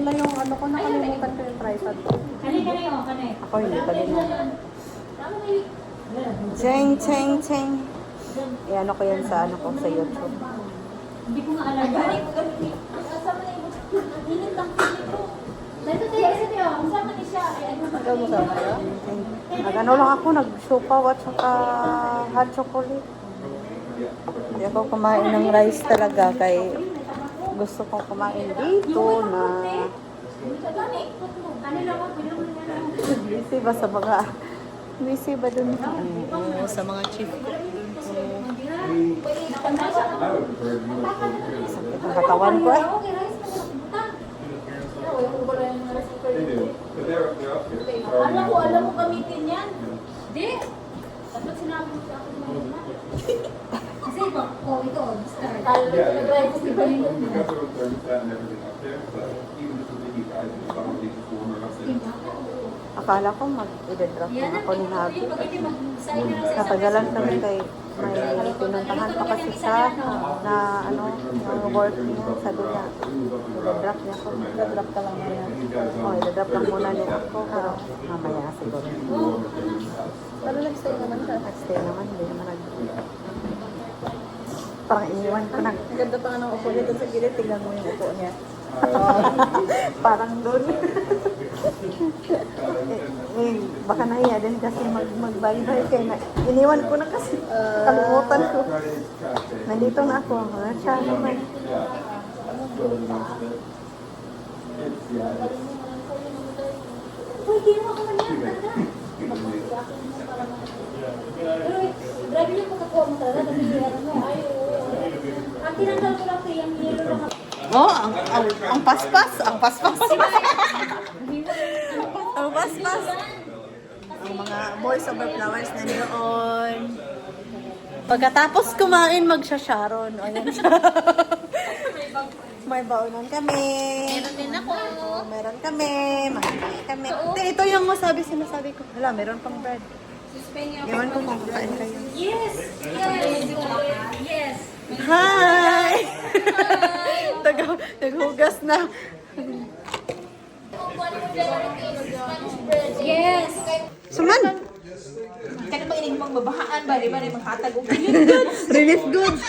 pala yung ano ko, nakalimutan ko yung tripod ko. Ako hindi pa din. Cheng, cheng, cheng. Iano ko yan sa ano ko, sa YouTube. Hindi ko nga alam. Nag-ano lang ako, nag-siopaw at saka hot chocolate. Hindi ako kumain ng rice talaga kay gusto kong kumain dito na busy ba sa mga sa mga chief ko sakit ang katawan ko eh. Alam mo gamitin yan. Di. Dapat sinabi mo sa akin na. Kasi ito, start. Nag-drive ko si Balino. Akala ko mag-i-drop na ako ni Habi. Natagalan kami kay may pinuntahan pa kasi sa na ano, yung work niya. Sabi niya, i-drop niya ako. I-drop ka lang niya. I-drop lang muna niya ako. Pero mamaya siguro. Pero nag-stay naman siya. Nag-stay naman, hindi naman parang iniwan ko na. Ganda pa nga ng upo niya doon sa gilid. Tingnan mo yung upo niya. Parang doon. Baka nahiya din kasi mag-bye-bye kaya iniwan ko na kasi kalimutan ko. Nandito na ako. Siya naman. Uy, di mo ako manyan. Pero grabe yung pagkakuha mo talaga. Ang tinanggal ko lang kaya yung yelo lang. Oh, ang paspas. Ang paspas. Ang paspas. Ang mga boys over flowers na noon. Pagkatapos kumain, magsha-sharon. O, yan siya. May baunan kami. Meron din ako. Meron kami. Makakain kami. Ito yung sinasabi ko. Hala, meron pang bread. Iwan ko kung kakain kayo. Yes! Yes! Yes! Hi! Naghugas na. Yes! Suman! Kaya ba ining magbabahaan ba? Di ba rin makatagong? Relief goods.